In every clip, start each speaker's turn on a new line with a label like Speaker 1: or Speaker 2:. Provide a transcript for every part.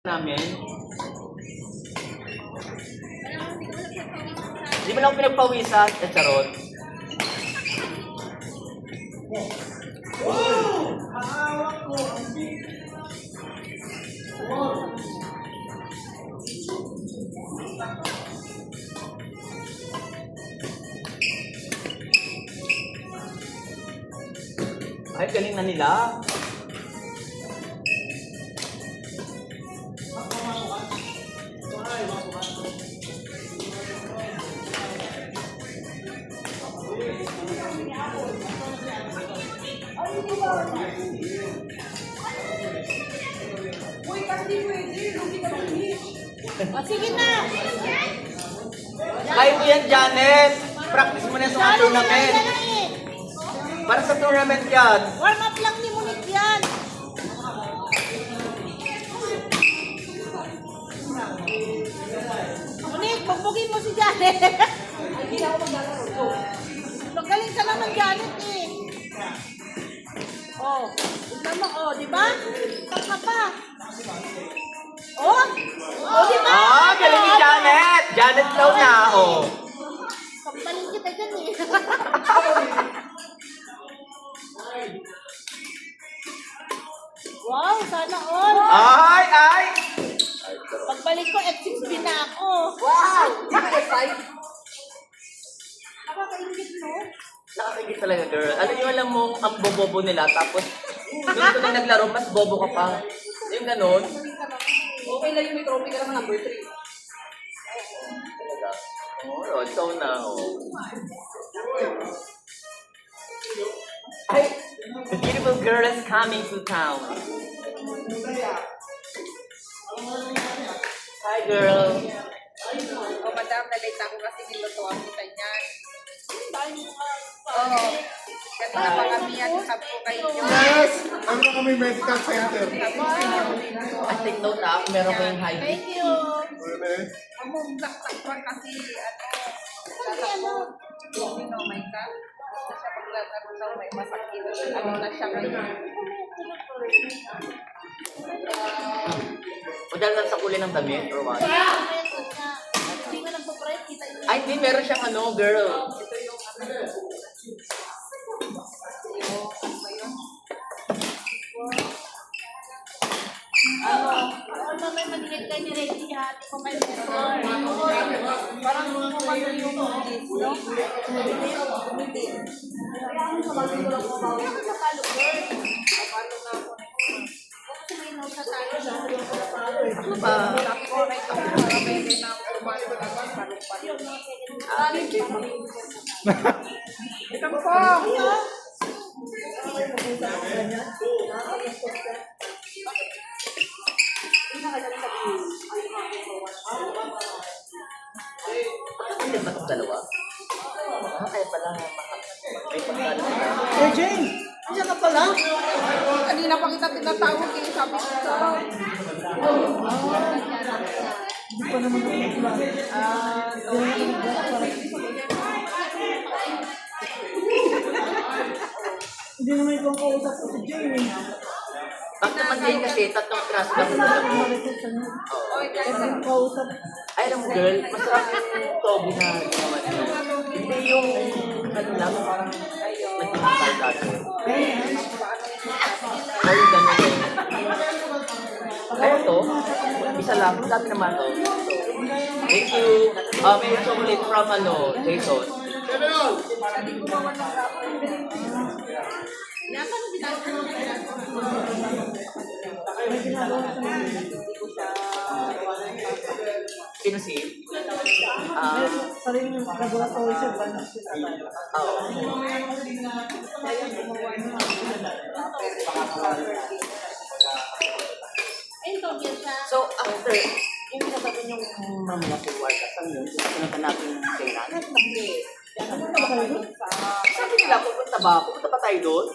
Speaker 1: namin. Hindi mo lang ako pinagpawisan, charot. Ay, galing na nila.
Speaker 2: Uy, kasi pwede. Lugi ka ng
Speaker 3: O, sige na.
Speaker 1: Kaya mo yan, Janet. Practice mo na sa mga tournament.
Speaker 3: Yan lang eh.
Speaker 1: Para sa tournament yan.
Speaker 3: Warm up lang ni Monique yan. Monique, bugbugin mo si Janet.
Speaker 2: Hindi na ako maglalaro.
Speaker 3: Magaling ka naman, Janet eh. Oh, tignan mo, oh, di ba? Taka pa. Oh, oh, di ba?
Speaker 1: Ah, galing ni Janet. Janet daw na, oh.
Speaker 3: Kampaling kita dyan eh. Wow, sana all.
Speaker 1: Ay, ay.
Speaker 3: Pagbalik ko, F6B na ako.
Speaker 2: Wow! Nakaka-excite. Nakaka-ingit, no?
Speaker 1: Nakakigit talaga, girl. Alam mo, ang bobobo nila, tapos gusto na naglaro, mas bobo ka pa. Yung ganon.
Speaker 2: Okay lang yung may trophy ka naman number 3.
Speaker 1: Talaga. Oh, ikaw na, oh. Ay, the beautiful girl is coming to town. Hi, girl.
Speaker 4: O madam, nalate ako kasi nilutuan kita niyan. Oo. Kanina pa kami yan, sabi ko kayo nyo.
Speaker 5: Yes! Ano na kami medical center?
Speaker 1: I take note na ako, meron ko yung high.
Speaker 3: Thank you.
Speaker 5: Pwede.
Speaker 4: Among takpan kasi, tatakbo. Sino, may ka? Basta siya paglalaro daw may masakit. Ano na siya ngayon?
Speaker 1: O dahil lang sa kulay ng damit, or what?
Speaker 3: Hindi ka lang pa-price, kita yun.
Speaker 1: Ay, hindi, meron siyang ano, girl.
Speaker 4: Ito yung ano. Yung ano ba yun?
Speaker 3: Ano may mag-get kayo ni Reggie, hati ko kayo meron.
Speaker 4: Parang kumano yung list, no? Hindi.
Speaker 3: Napalo, girl.
Speaker 4: Kapalo na ako.
Speaker 3: Kasi may note sa tayo.
Speaker 1: Ano ba?
Speaker 4: Sabi ko, may kapalo para may rin ako kumano na palong-palong. Ito po!
Speaker 1: Hindi ba itong dalawa? Ah, kaya pala, may pagkano na.
Speaker 2: Hey, Jane! Andiyan ka pala?
Speaker 4: Kanina pa kita tinatawag eh, sabi ko sa...
Speaker 2: Hindi pa naman ako nagplan. Hindi naman ikaw ang kausap ko si Jane.
Speaker 1: Bakit naman din kasi tatlong class lang.
Speaker 4: Oy, guys,
Speaker 2: Kasi ang kausap.
Speaker 1: Ay, alam mo, girl, masarap yung togi na ginawa niya. Hindi yung, ano lang, parang nagpapal dati. Ay, ganun eh. Kaya to, isa lang, dami naman to. Thank you. May chocolate from, ano, Jason.
Speaker 2: May ginagawa sa mga.
Speaker 1: Sino si?
Speaker 2: May sariling laboratory siya. Banas siya.
Speaker 1: Oo. So, after, yung nasabi niyong mamaya si Warta, saan yun? Pinunta natin yung kailan? Sabi nila, pupunta ba? Pupunta ba tayo doon?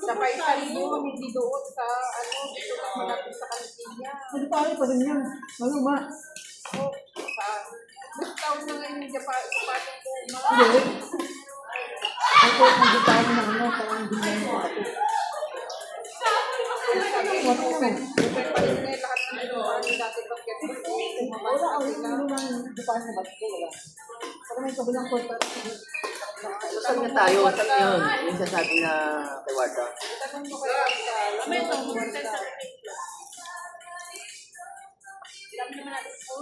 Speaker 4: sa paisali mo, hindi doon sa, ano, dito lang malapit sa kantinya.
Speaker 2: Hindi tayo pa rin yan. Maluma.
Speaker 4: O, sa, gusto na ngayon yung sapating ko.
Speaker 2: Hindi. Ako, hindi tayo na ano. Parang hindi na yung kapatid.
Speaker 4: Sabi ko, open pa rin lahat ng
Speaker 2: Hindi pa ano ba? Wala. Pero may kabilang court pero
Speaker 1: So, saan nga tayo? Saan yun? Yung sasabi na kay Warda.
Speaker 4: Tanong mo kay Warda.
Speaker 3: May ito, mag-send sa picture. Alam naman natin po.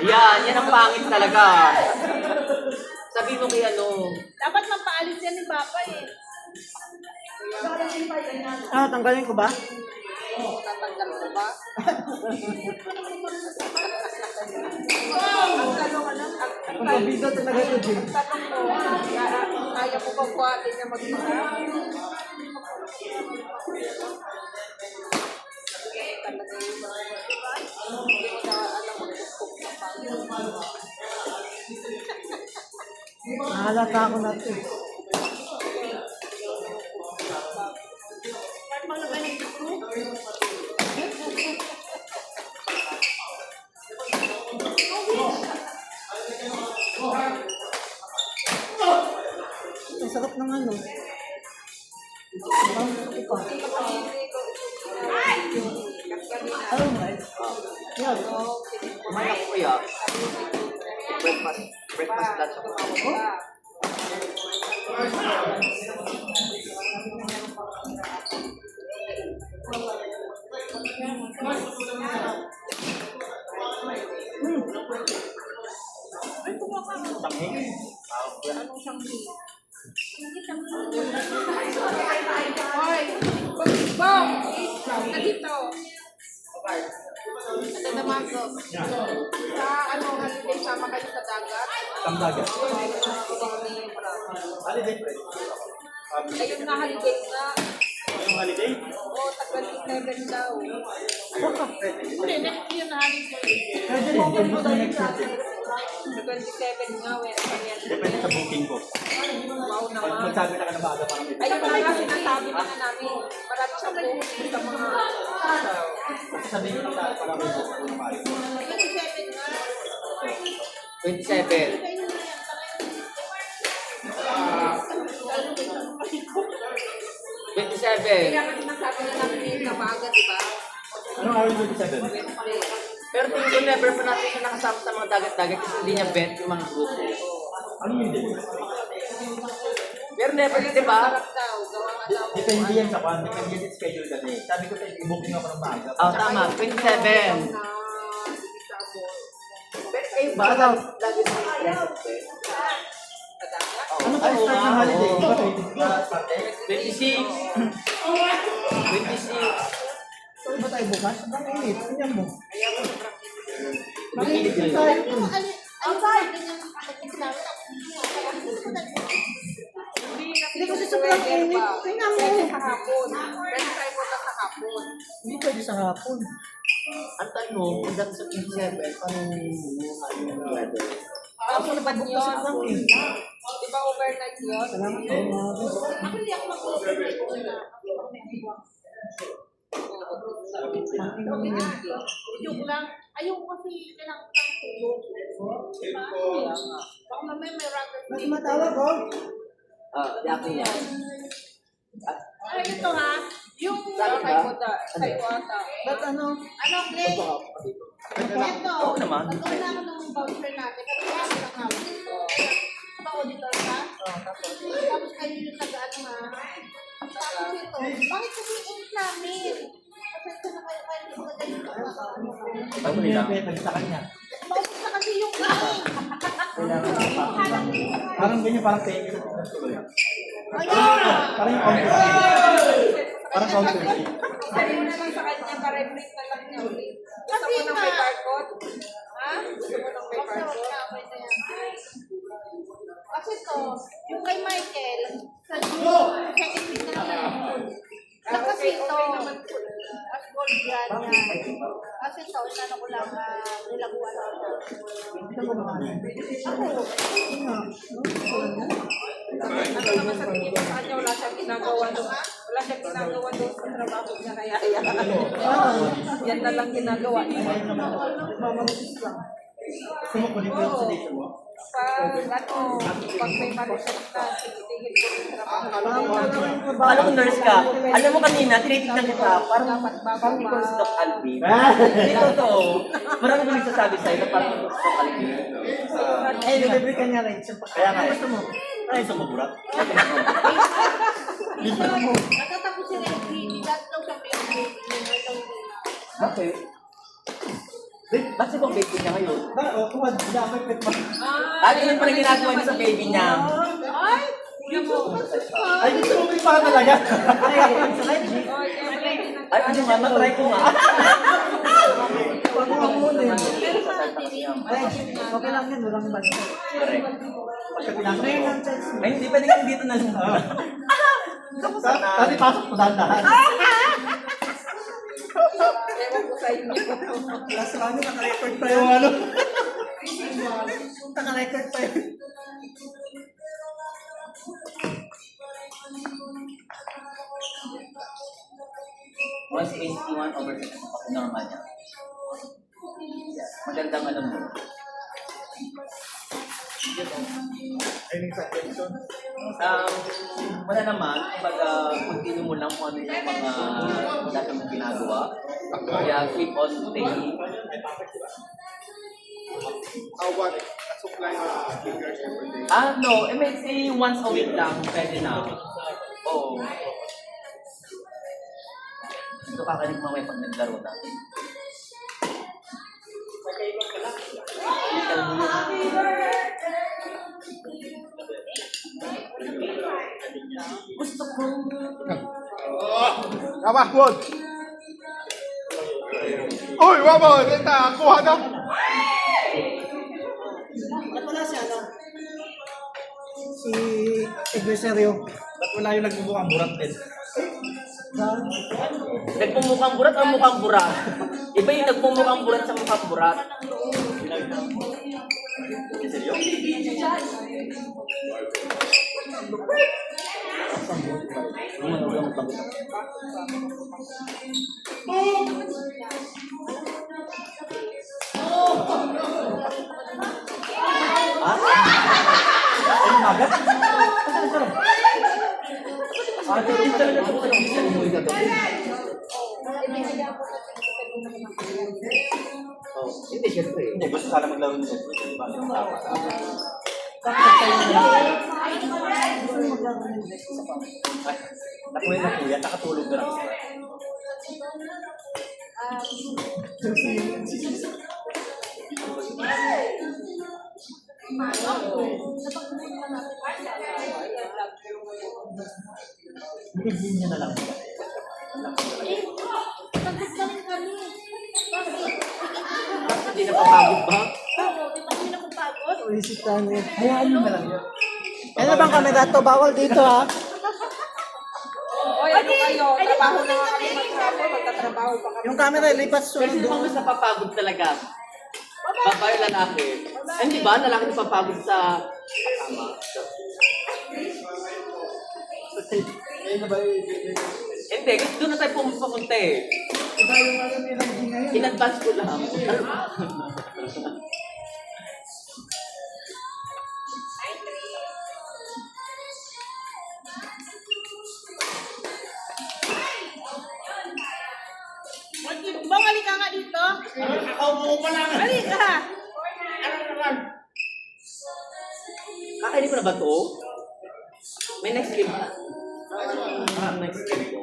Speaker 1: Yan ang pangit talaga. Sabi mo kay ano,
Speaker 3: Dapat mapaalis yan ni Papa eh.
Speaker 2: Ah, tanggalin ko ba?
Speaker 4: Tatanggal ko ba? Ang tanong ano?
Speaker 2: Ang kabigo talaga ito, Jim.
Speaker 4: Ang tanong mo, kaya mo ba buhatin niya mag-isa? Talaga yung hindi mo na alam mag-cook na paano.
Speaker 2: Nahalata ako na ito.
Speaker 3: Part mo na ba ng group?
Speaker 2: Ang sarap ng ano. Ang sarap pa. Ano nga eh? Yan.
Speaker 1: kumain ako kuya. Breakfast lunch ako.
Speaker 4: Hoy! Bong! Na dito. Ito naman ko. Sa ano, holiday, sama kayo sa dagat.
Speaker 5: Tamdagat.
Speaker 4: Holiday ni Ayun na, holiday na.
Speaker 5: Anong holiday?
Speaker 4: Oo, tag-27 daw.
Speaker 3: Hindi, next year na haling ko eh.
Speaker 2: Pwede mo kung gusto next year.
Speaker 4: Tag-27 nga,
Speaker 5: Depende sa booking ko.
Speaker 4: wow naman.
Speaker 5: Magsabi na ka na maaga para may
Speaker 4: Ayun na nga, sinasabi na nga namin. Marami siyang booking sa mga...
Speaker 5: sabihin ko na para may booking ko maaga.
Speaker 3: 27 nga.
Speaker 1: 27. 27.
Speaker 4: Kaya nga sinasabi na namin na maaga, di ba?
Speaker 5: Anong araw yung 27?
Speaker 4: Wednesday.
Speaker 1: Pero tingin ko never pa natin siya nakasama sa mga dagat-dagat kasi hindi niya bet yung mga grupo.
Speaker 5: Ano yung date?
Speaker 1: Pero never, di ba?
Speaker 4: Sarap daw, gawa nga daw.
Speaker 5: Depende yan sa kwan. Depende yan sa schedule kasi. Sabi ko tayo, i-booking ako ng maaga.
Speaker 1: Oh, tama. 27.
Speaker 4: Na,
Speaker 1: Pero kayo ba? Lagi sa mga present eh.
Speaker 2: Ano pa start ng holiday?
Speaker 1: Oo.
Speaker 2: Iba
Speaker 1: 26. 26.
Speaker 2: So, iba tayo bukas? Ang init. Tingnan mo.
Speaker 1: Makinig
Speaker 2: Mainit
Speaker 1: yun.
Speaker 2: tayo.
Speaker 3: Ano ba? Ganyan ang pagkakas namin.
Speaker 2: Hindi kasi sobrang init. Tingnan mo.
Speaker 4: Pwede sa hapon. Pwede tayo punta sa hapon.
Speaker 2: Hindi pwede sa hapon.
Speaker 1: Ang tanong, kung dati sa 27, paano yung weather?
Speaker 2: Ako na pag yun.
Speaker 4: Di ba overnight yun?
Speaker 2: Salamat po mga gusto.
Speaker 3: Ako hindi ako mag-overnight ko na. Joke lang. Ayoko kasi kailangan ko ng tulog. Diba? Baka mamaya may rocket.
Speaker 2: Mas matawag ko.
Speaker 1: Yaki niya.
Speaker 3: Ay, ito ha. Yung...
Speaker 1: Sabi
Speaker 4: Kay
Speaker 1: ba?
Speaker 4: Wata. Kay Wata.
Speaker 2: Ba't ano?
Speaker 3: Ano, Clay? Ito.
Speaker 1: Oo naman.
Speaker 3: Nagkaroon na ako ng voucher natin. Kasi kaya lang namin ito. Pa-auditor ka? Tapos kayo yung taga-ano ha? Tapos ito. Bakit kasi yung namin? Kasi ito na kayo hindi ko magaling ka.
Speaker 5: Ano nila? Pwede sa kanya.
Speaker 3: Maubos na kasi yung king.
Speaker 5: Parang ganyan, parang payment.
Speaker 3: Ayun!
Speaker 5: Parang yung counter. Parang counter.
Speaker 4: Sabi mo na lang sa kanya, pa-reprint na lang niya ulit. Gusto
Speaker 3: Kasi
Speaker 4: mo nang
Speaker 3: nga-
Speaker 4: may barcode? Ha? Gusto mo nang may
Speaker 3: Wag na, wag
Speaker 4: barcode?
Speaker 3: na. Pwede yan. Kasi to, yung kay Michael, sa June, second week na lang yun. Kasi ito,
Speaker 4: naman po.
Speaker 3: as gold brand niya. Kasi ito, inano ko lang, nilaguan ako.
Speaker 2: Hindi ka ba mga ano?
Speaker 3: Ako,
Speaker 2: Hindi nga. Ano? Ito lang yan.
Speaker 4: Ano naman sa tingin mo sa kanya, wala siyang ginagawa doon. Wala siyang ginagawa doon sa trabaho niya, kaya yan na lang ginagawa niya.
Speaker 2: Nagmamalusis lang.
Speaker 5: Kumukulit ko yung station mo.
Speaker 4: Pag may malusot na, titigil ko yung trabaho.
Speaker 1: Alam mo, nurse ka. Alam mo kanina, tinitignan kita. Parang ikaw si Doc Alvin. Hindi totoo. Marami ko nagsasabi sa'yo na parang ikaw si Doc Alvin.
Speaker 2: Eh, nilibre ka niya rin.
Speaker 5: Kaya nga, gusto mo. Ay, gusto mo burak.
Speaker 3: Natatapos si Reggie, lahat daw siya pinag-baby niya.
Speaker 1: Bakit? Ba't si bang baby niya ngayon?
Speaker 5: Oo, kumad. Damay pet mo.
Speaker 1: Yun pa rin ginagawa niya sa baby niya.
Speaker 5: Ay, gusto mo pa talaga.
Speaker 1: Ay, ano nga, matry ko nga.
Speaker 2: Huwag mo muna yun.
Speaker 3: Pero sa atin,
Speaker 2: Ay, okay lang yan. Walang basta.
Speaker 5: Pagka pinasok
Speaker 2: Ngayon
Speaker 5: mo.
Speaker 2: ang text mo.
Speaker 1: Ay, hindi pwede kang dito na lang.
Speaker 5: Kasi pasok ko dahan-dahan.
Speaker 4: Ewan ko sa inyo.
Speaker 2: Last round yun, naka-record pa
Speaker 5: Yung
Speaker 2: yun.
Speaker 5: ano.
Speaker 2: Naka-record pa yun.
Speaker 1: Once 81/7 ako normal niya. Magandang alam mo. Wala naman, kumbaga, continue mo lang kung ano yung mga dati mong ginagawa. Kaya keep on taking.
Speaker 6: How about supply figures every day?
Speaker 1: No, MSA once a week lang, pwede na. Oo. Ito kakalig mamaya pag naglaro natin. Gusto ko.
Speaker 6: Tama, good. Uy, wabo, tita, kuha daw.
Speaker 2: Ba't wala si ano? Si Egreserio.
Speaker 5: Ba't wala yung nagbubuang burak din?
Speaker 1: Nagmumukhang burat o mukhang burat? Iba yung nagmumukhang burat sa mukhang burat.
Speaker 5: Seryo? Ay, magat?
Speaker 1: Hindi talaga ito ko ng isang mo yung gagawin. Hindi, syempre.
Speaker 5: Hindi, gusto sana maglaro nito. Nakuha na kuya, nakatulog na lang. Bigyan niya na lang.
Speaker 3: Pagkagaling kami.
Speaker 1: Hindi napapagod ba?
Speaker 3: Oo, di ba kami napapagod?
Speaker 2: Ulisitan niya. Hayaan mo na lang yun. Ano bang kamera to? Bawal dito ha.
Speaker 4: Oy, ano kayo? Trabaho na nga kami mag-travel, magtatrabaho pa kami.
Speaker 2: Yung camera lipat
Speaker 1: Kasi
Speaker 2: sunod
Speaker 1: di ba
Speaker 2: doon.
Speaker 1: mas napapagod talaga? Babae lalaki. Ay, di ba? Lalaki napapagod sa kasama. Hindi, kasi doon na tayo pumunta eh.
Speaker 2: Iba yung ano ni Reggie ngayon.
Speaker 1: In advance ko lang.
Speaker 3: Bang, halika nga dito.
Speaker 5: Nakaupo pa lang.
Speaker 3: Halika.
Speaker 1: Kakainin ko na ba ito? May next game. Next game ko.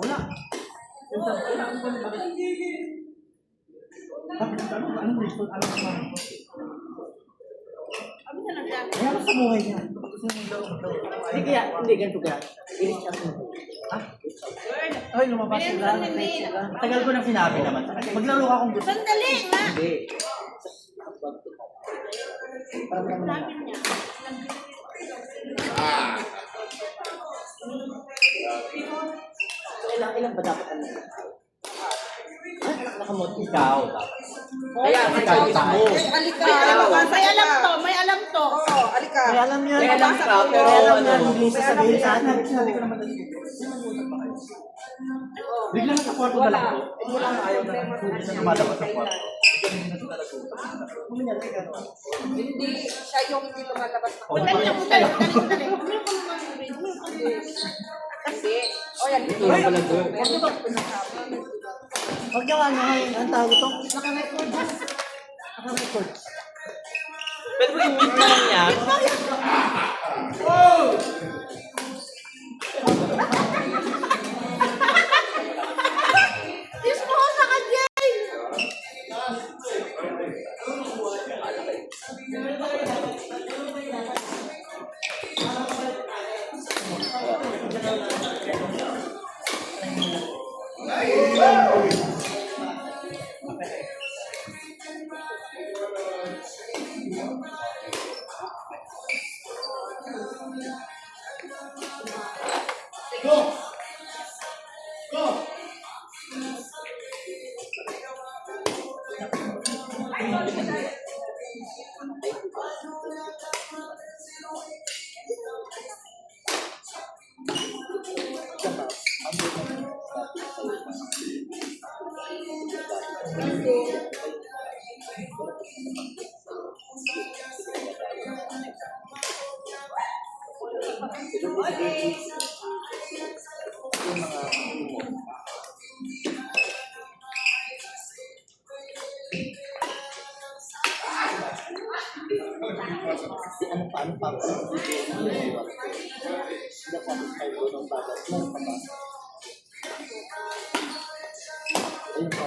Speaker 5: Wala. Anong reason? Alam ko naman.
Speaker 3: Abi na lang siya.
Speaker 2: Ayaw sa buhay niya. Gusto niya maglaro.
Speaker 1: Hindi kaya, hindi ganito kaya. Inis siya sa
Speaker 2: Ay, lumabas sila. Nag-play sila.
Speaker 5: Tagal ko nang sinabi naman. Maglaro ka kung gusto.
Speaker 3: Sandali nga.
Speaker 1: Hindi.
Speaker 3: Sabi niya.
Speaker 2: Ilan ba dapat ano?
Speaker 1: Ay, nakamot ikaw.
Speaker 4: Kaya,
Speaker 1: ikaw, kita mo.
Speaker 4: Alika.
Speaker 3: May alam to, may alam to.
Speaker 4: Oo, alika.
Speaker 2: May alam yan.
Speaker 1: May alam ka, pero
Speaker 2: May alam yan.
Speaker 1: ano?
Speaker 2: Hindi sasabihin sa atin.
Speaker 5: Sinabi ko naman dali. Bigla na sa kwarto na lang po. Eh, wala na ayaw na. Hindi na lumalabas sa kwarto. Hindi na sila nag-uusap.
Speaker 4: Hindi, siya yung hindi lumalabas na.
Speaker 3: Dali lang, dali.
Speaker 4: Hindi. O yan, hindi
Speaker 1: Ito pala doon.
Speaker 2: Huwag yung ano, ang tawag ito. Naka-record. Naka-record.
Speaker 1: Pero i-meet mo lang yan.
Speaker 3: Diyos mo, naka-Jay!
Speaker 2: Ano pa? Ano pa? Satisfied ko ng bagat. Meron pa ba? Ayun pa.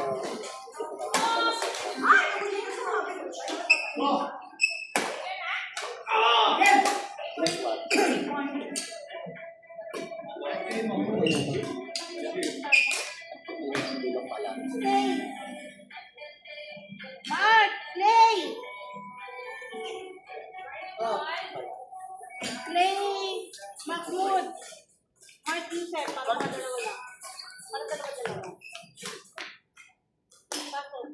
Speaker 3: Mark, play! Play! Mahmoud! Mark Yusef, para dalawa lang. Para dalawa. Bakit?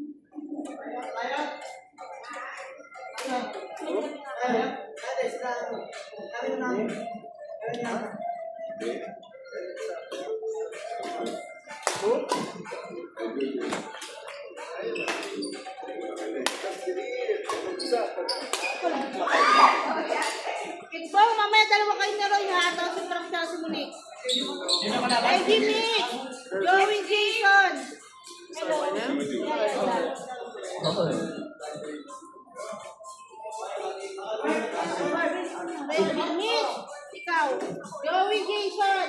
Speaker 3: Ikaw, mamaya dalawa kayo na rin ha. Tapos yung truck sa si Monique. Hey, Jimmy! Joey Jason! Hello. Hey, Jimmy! Ikaw. Joey Jason!